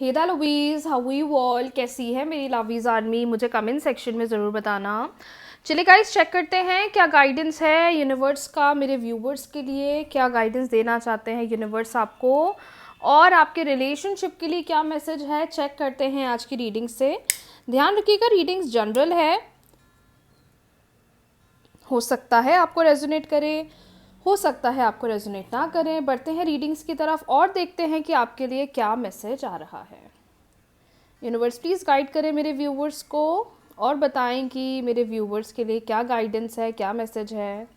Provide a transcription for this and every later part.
हेदा लवीज़, how you all, कैसी है मेरी लवीज़ आर्मी? मुझे कमेंट सेक्शन में ज़रूर बताना। चलिए गाइस, चेक करते हैं क्या गाइडेंस है यूनिवर्स का मेरे व्यूवर्स के लिए। क्या गाइडेंस देना चाहते हैं यूनिवर्स आपको, और आपके रिलेशनशिप के लिए क्या मैसेज है। चेक करते हैं आज की रीडिंग से। ध्यान रखिएगा, रीडिंग्स जनरल है, हो सकता है आपको रेजोनेट करे, हो सकता है आपको रेजोनेट ना करें। बढ़ते हैं रीडिंग्स की तरफ और देखते हैं कि आपके लिए क्या मैसेज आ रहा है। यूनिवर्स प्लीज़ गाइड करें मेरे व्यूवर्स को और बताएं कि मेरे व्यूवर्स के लिए क्या गाइडेंस है, क्या मैसेज है।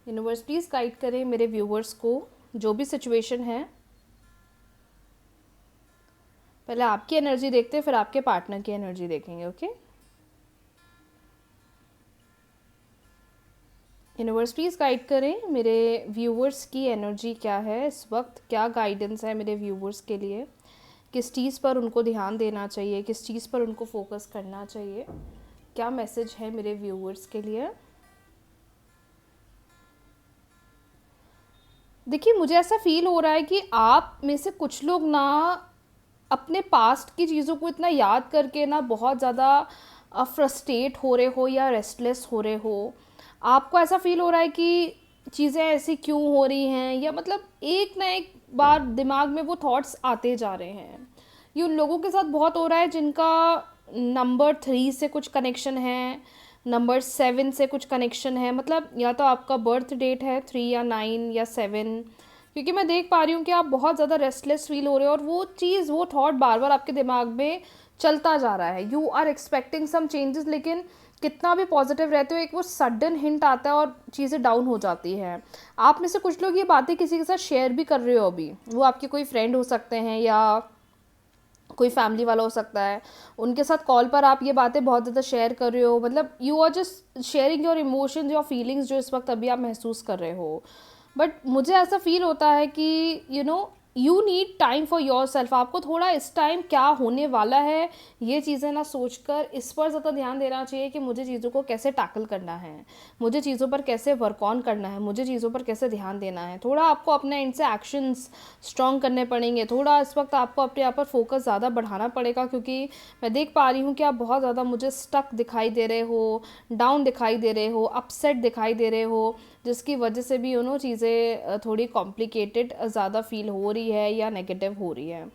यूनिवर्स प्लीज़ गाइड करें मेरे व्यूवर्स को, जो भी सिचुएशन है। पहले आपकी एनर्जी देखते हैं, फिर आपके पार्टनर की एनर्जी देखेंगे। ओके, यूनिवर्स प्लीज़ गाइड करें मेरे व्यूवर्स की एनर्जी क्या है इस वक्त, क्या गाइडेंस है मेरे व्यूवर्स के लिए। किस चीज़ पर उनको ध्यान देना चाहिए, किस चीज़ पर उनको फोकस करना चाहिए, क्या मैसेज है मेरे व्यूवर्स के लिए। देखिए, मुझे ऐसा फील हो रहा है कि आप में से कुछ लोग ना अपने पास्ट की चीज़ों को इतना याद करके ना बहुत ज़्यादा फ्रस्ट्रेट हो रहे हो या रेस्टलेस हो रहे हो। आपको ऐसा फील हो रहा है कि चीज़ें ऐसी क्यों हो रही हैं, या मतलब एक ना एक बार दिमाग में वो थॉट्स आते जा रहे हैं। ये उन लोगों के साथ बहुत हो रहा है जिनका नंबर 3 से कुछ कनेक्शन है, नंबर 7 से कुछ कनेक्शन है। मतलब या तो आपका बर्थ डेट है 3 या 9 या 7, क्योंकि मैं देख पा रही हूँ कि आप बहुत ज़्यादा रेस्टलेस फील हो रहे हो और वो चीज़, वो थॉट बार बार आपके दिमाग में चलता जा रहा है। You are expecting some changes, लेकिन कितना भी पॉजिटिव रहते हो, एक वो सडन हिंट आता है और चीज़ें डाउन हो जाती हैं। आप में से कुछ लोग ये बातें किसी के साथ शेयर भी कर रहे हो अभी, वो आपके कोई फ्रेंड हो सकते हैं या कोई फैमिली वाला हो सकता है। उनके साथ कॉल पर आप ये बातें बहुत ज़्यादा शेयर कर रहे हो, मतलब you are just sharing your emotions, your feelings जो इस वक्त अभी आप महसूस कर रहे हो। बट मुझे ऐसा फील होता है कि you need time for your self. आपको थोड़ा इस टाइम क्या होने वाला है ये चीज़ें ना सोचकर इस पर ज़्यादा ध्यान देना चाहिए कि मुझे चीज़ों को कैसे टैकल करना है, मुझे चीज़ों पर कैसे वर्क ऑन करना है, मुझे चीज़ों पर कैसे ध्यान देना है। थोड़ा आपको अपने एंड से एक्शंस स्ट्रॉन्ग करने पड़ेंगे। थोड़ा इस वक्त आपको अपने आप पर फोकस ज़्यादा बढ़ाना पड़ेगा, क्योंकि मैं देख पा रही हूँ कि आप बहुत ज़्यादा मुझे स्टक दिखाई दे रहे हो, डाउन दिखाई दे रहे हो, अपसेट दिखाई दे रहे हो, जिसकी वजह से भी चीज़ें थोड़ी कॉम्प्लिकेटेड ज़्यादा फील हो रही है या नेगेटिव हो रही है।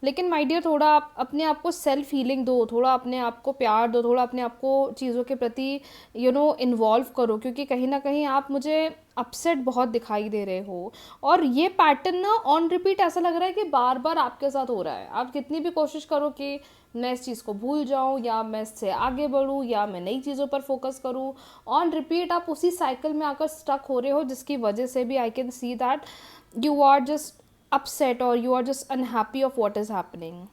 लेकिन माय डियर, थोड़ा आप अपने आप को सेल्फ हीलिंग दो, थोड़ा अपने आप को प्यार दो, थोड़ा अपने आप को चीज़ों के प्रति इन्वॉल्व करो, क्योंकि कहीं ना कहीं आप मुझे अपसेट बहुत दिखाई दे रहे हो। और ये पैटर्न ना ऑन रिपीट ऐसा लग रहा है कि बार बार आपके साथ हो रहा है। आप कितनी भी कोशिश करो कि मैं इस चीज़ को भूल जाऊं, या मैं इससे आगे बढ़ूं, या मैं नई चीज़ों पर फोकस करूं, ऑन रिपीट आप उसी साइकिल में आकर स्टक हो रहे हो, जिसकी वजह से भी I can see that you are just upset और you are just unhappy of what is happening.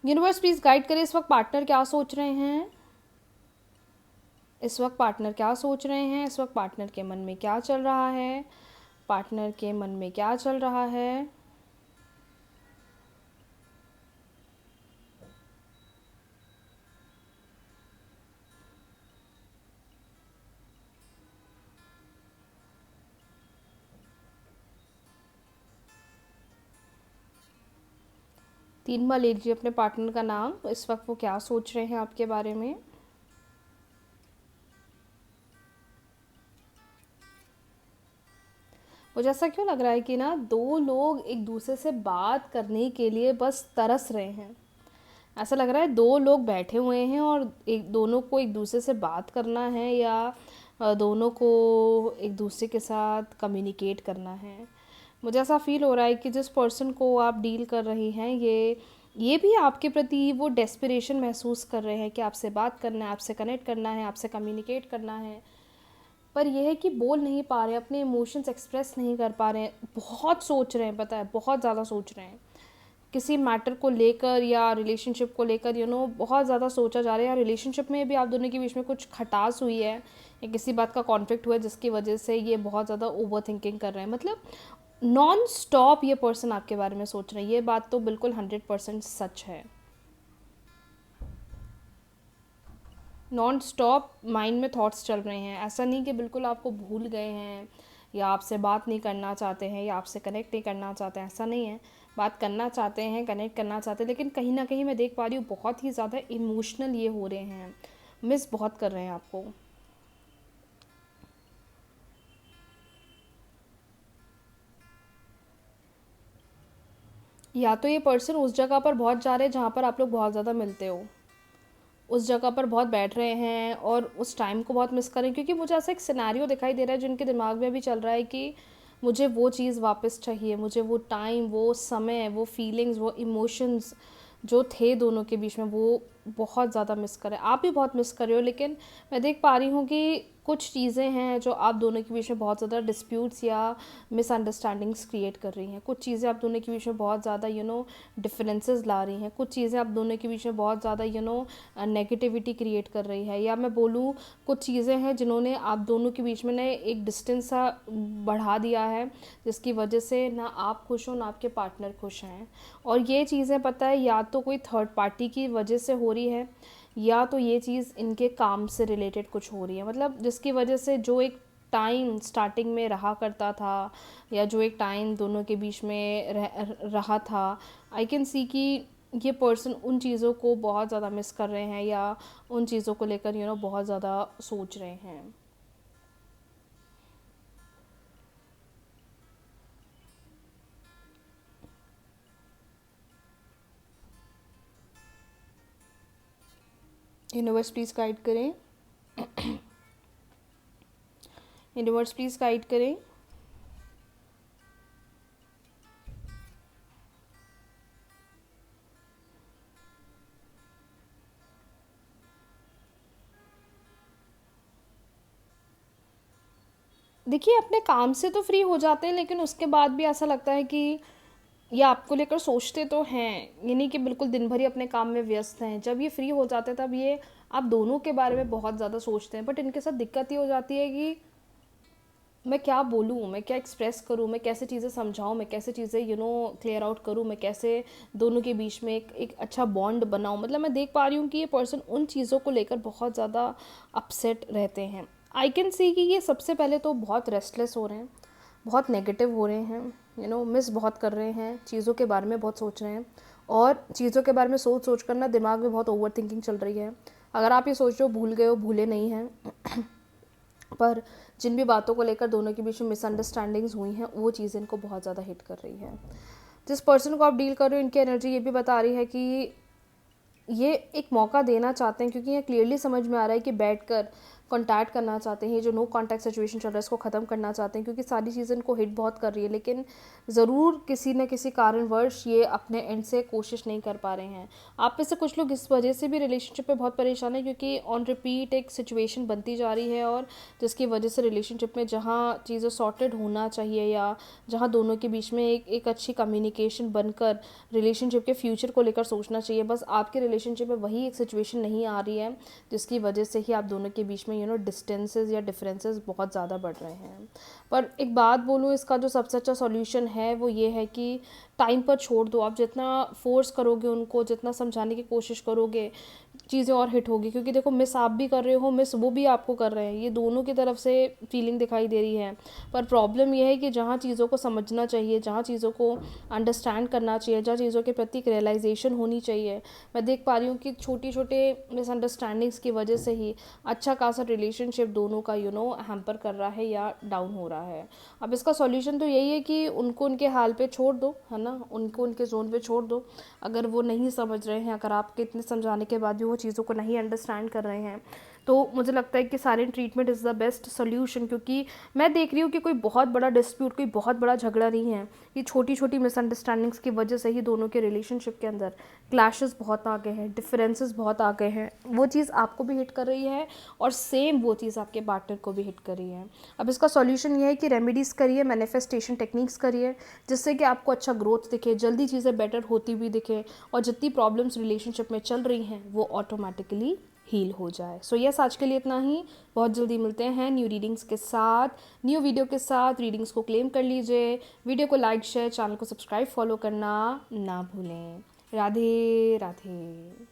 Universe please guide करें इस वक्त पार्टनर क्या सोच रहे हैं, इस वक्त पार्टनर क्या सोच रहे हैं, इस वक्त पार्टनर के मन में क्या चल रहा है, पार्टनर के मन में क्या चल रहा है। 3 बार ले लीजिए अपने पार्टनर का नाम, इस वक्त वो क्या सोच रहे हैं आपके बारे में। मुझे ऐसा क्यों लग रहा है कि ना दो लोग एक दूसरे से बात करने के लिए बस तरस रहे हैं। ऐसा लग रहा है दो लोग बैठे हुए हैं और एक दोनों को एक दूसरे से बात करना है, या दोनों को एक दूसरे के साथ कम्युनिकेट करना है। मुझे ऐसा फील हो रहा है कि जिस पर्सन को आप डील कर रही हैं, ये भी आपके प्रति वो डेस्परेशन महसूस कर रहे हैं कि आपसे बात करना है, आपसे कनेक्ट करना है, आपसे कम्युनिकेट करना है। पर यह है कि बोल नहीं पा रहे, अपने इमोशंस एक्सप्रेस नहीं कर पा रहे हैं। बहुत सोच रहे हैं, पता है, बहुत ज़्यादा सोच रहे हैं किसी मैटर को लेकर या रिलेशनशिप को लेकर। बहुत ज़्यादा सोचा जा रहा है, या रिलेशनशिप में भी आप दोनों के बीच में कुछ खटास हुई है या किसी बात का कॉन्फ्लिक्ट हुआ है, जिसकी वजह से ये बहुत ज़्यादा ओवर थिंकिंग कर रहे हैं। मतलब नॉन स्टॉप ये पर्सन आपके बारे में सोच रहे हैं। ये बात तो बिल्कुल 100% सच है। नॉन स्टॉप माइंड में थॉट्स चल रहे हैं। ऐसा नहीं कि बिल्कुल आपको भूल गए हैं या आपसे बात नहीं करना चाहते हैं या आपसे कनेक्ट नहीं करना चाहते हैं, ऐसा नहीं है। बात करना चाहते हैं, कनेक्ट करना चाहते हैं, लेकिन कहीं ना कहीं मैं देख पा रही हूँ बहुत ही ज़्यादा इमोशनल ये हो रहे हैं, मिस बहुत कर रहे हैं आपको। या तो ये पर्सन उस जगह पर बहुत जा रहे हैं जहाँ पर आप लोग बहुत ज़्यादा मिलते हो, उस जगह पर बहुत बैठ रहे हैं और उस टाइम को बहुत मिस करें, क्योंकि मुझे ऐसा एक सिनेरियो दिखाई दे रहा है जिनके दिमाग में भी चल रहा है कि मुझे वो चीज़ वापस चाहिए, मुझे वो टाइम, वो समय, वो फीलिंग्स, वो इमोशंस जो थे दोनों के बीच में, वो बहुत ज़्यादा मिस करें। आप भी बहुत मिस कर रहे हो, लेकिन मैं देख पा रही हूँ कि कुछ चीज़ें हैं जो आप दोनों के बीच में बहुत ज़्यादा डिस्प्यूट्स या मिसअंडरस्टैंडिंग्स क्रिएट कर रही हैं। कुछ चीज़ें आप दोनों के बीच में बहुत ज़्यादा डिफरेंसेस ला रही हैं। कुछ चीज़ें आप दोनों के बीच में बहुत ज़्यादा नेगेटिविटी क्रिएट कर रही है, या मैं बोलूँ कुछ चीज़ें हैं जिन्होंने आप दोनों के बीच में ना एक डिस्टेंस सा बढ़ा दिया है, जिसकी वजह से ना आप खुश हो ना आपके पार्टनर खुश हैं। और ये चीज़ें पता है या तो कोई थर्ड पार्टी की वजह से हो रही है, या तो ये चीज़ इनके काम से रिलेटेड कुछ हो रही है, मतलब जिसकी वजह से जो एक टाइम स्टार्टिंग में रहा करता था, या जो एक टाइम दोनों के बीच में रहा था, आई कैन सी कि ये पर्सन उन चीज़ों को बहुत ज़्यादा मिस कर रहे हैं, या उन चीज़ों को लेकर बहुत ज़्यादा सोच रहे हैं। यूनिवर्स प्लीज़ गाइड करें, यूनिवर्स प्लीज़ गाइड करें। देखिए, अपने काम से तो फ्री हो जाते हैं, लेकिन उसके बाद भी ऐसा लगता है कि ये आपको लेकर सोचते तो हैं, ये नहीं कि बिल्कुल दिन भर ही अपने काम में व्यस्त हैं। जब ये फ्री हो जाते हैं तब ये आप दोनों के बारे में बहुत ज़्यादा सोचते हैं, बट इनके साथ दिक्कत ये हो जाती है कि मैं क्या बोलूँ, मैं क्या एक्सप्रेस करूँ, मैं कैसे चीज़ें समझाऊँ, मैं कैसे चीज़ें क्लियर आउट करूँ, मैं कैसे दोनों के बीच में एक अच्छा बॉन्ड बनाऊँ। मतलब मैं देख पा रही हूँ कि ये पर्सन उन चीज़ों को लेकर बहुत ज़्यादा अपसेट रहते हैं। आई कैन सी कि ये सबसे पहले तो बहुत रेस्टलेस हो रहे हैं, बहुत नेगेटिव हो रहे हैं, मिस बहुत कर रहे हैं, चीज़ों के बारे में बहुत सोच रहे हैं, और चीज़ों के बारे में सोच सोच कर ना दिमाग में बहुत ओवर थिंकिंग चल रही है। अगर आप ये सोच रहे हो भूल गए हो, भूले नहीं हैं, पर जिन भी बातों को लेकर दोनों के बीच में मिसअंडरस्टैंडिंग्स हुई हैं, वो चीज़ इनको बहुत ज़्यादा हिट कर रही है। जिस पर्सन को आप डील कर रहे हो, इनकी एनर्जी ये भी बता रही है कि ये एक मौका देना चाहते हैं, क्योंकि ये क्लियरली समझ में आ रहा है कि बैठकर कॉन्टैक्ट करना चाहते हैं। ये जो नो कॉन्टैक्ट सिचुएशन चल रहा है इसको ख़त्म करना चाहते हैं, क्योंकि सारी चीज़ें इनको हिट बहुत कर रही है, लेकिन ज़रूर किसी न किसी कारणवश ये अपने एंड से कोशिश नहीं कर पा रहे हैं। आप में से कुछ लोग इस वजह से भी रिलेशनशिप में बहुत परेशान है, क्योंकि ऑन रिपीट एक सिचुएशन बनती जा रही है, और जिसकी वजह से रिलेशनशिप में जहाँ चीज़ें सॉर्टेड होना चाहिए, या जहाँ दोनों के बीच में एक अच्छी कम्युनिकेशन बनकर रिलेशनशिप के फ्यूचर को लेकर सोचना चाहिए, बस आपके रिलेशनशिप में वही एक सिचुएशन नहीं आ रही है, जिसकी वजह से ही आप दोनों के बीच में डिस्टेंसेस या डिफरेंसेस बहुत ज़्यादा बढ़ रहे हैं। पर एक बात बोलूँ, इसका जो सबसे अच्छा सॉल्यूशन है वो ये है कि टाइम पर छोड़ दो। आप जितना फोर्स करोगे उनको, जितना समझाने की कोशिश करोगे, चीज़ें और हिट होगी, क्योंकि देखो मिस आप भी कर रहे हो, मिस वो भी आपको कर रहे हैं, ये दोनों की तरफ से फीलिंग दिखाई दे रही है। पर प्रॉब्लम ये है कि जहाँ चीज़ों को समझना चाहिए, जहाँ चीज़ों को अंडरस्टैंड करना चाहिए, जहाँ चीज़ों के प्रति एक रियलाइजेशन होनी चाहिए, मैं देख पा रही हूँ कि छोटी छोटे मिसअंडरस्टैंडिंग्स की वजह से ही अच्छा खासा रिलेशनशिप दोनों का हैम्पर कर रहा है या डाउन हो रहा है। अब इसका सॉल्यूशन तो यही है कि उनको उनके हाल पे छोड़ दो, है ना, उनको उनके जोन पे छोड़ दो। अगर वो नहीं समझ रहे हैं, अगर आपके इतने समझाने के बाद भी वो चीज़ों को नहीं अंडरस्टैंड कर रहे हैं, तो मुझे लगता है कि silent treatment is the best solution. क्योंकि मैं देख रही हूँ कि कोई बहुत बड़ा डिस्प्यूट, कोई बहुत बड़ा झगड़ा नहीं है, ये छोटी छोटी मिसअंडरस्टैंडिंग्स की वजह से ही दोनों के रिलेशनशिप के अंदर क्लैशेस बहुत आ गए हैं, डिफरेंसेस बहुत आ गए हैं। वो चीज़ आपको भी हिट कर रही है, और सेम वो चीज़ आपके पार्टनर को भी हिट कर रही है। अब इसका सॉल्यूशन ये है कि रेमेडीज़ करिए, मैनिफेस्टेशन टेक्निक्स करिए, जिससे कि आपको अच्छा ग्रोथ दिखे, जल्दी चीज़ें बेटर होती भी दिखे, और जितनी प्रॉब्लम्स रिलेशनशिप में चल रही हैं वो ऑटोमेटिकली हील हो जाए। सो यस, आज के लिए इतना ही। बहुत जल्दी मिलते हैं न्यू रीडिंग्स के साथ, न्यू वीडियो के साथ। रीडिंग्स को क्लेम कर लीजिए, वीडियो को लाइक, शेयर, चैनल को सब्सक्राइब, फॉलो करना ना भूलें। राधे राधे।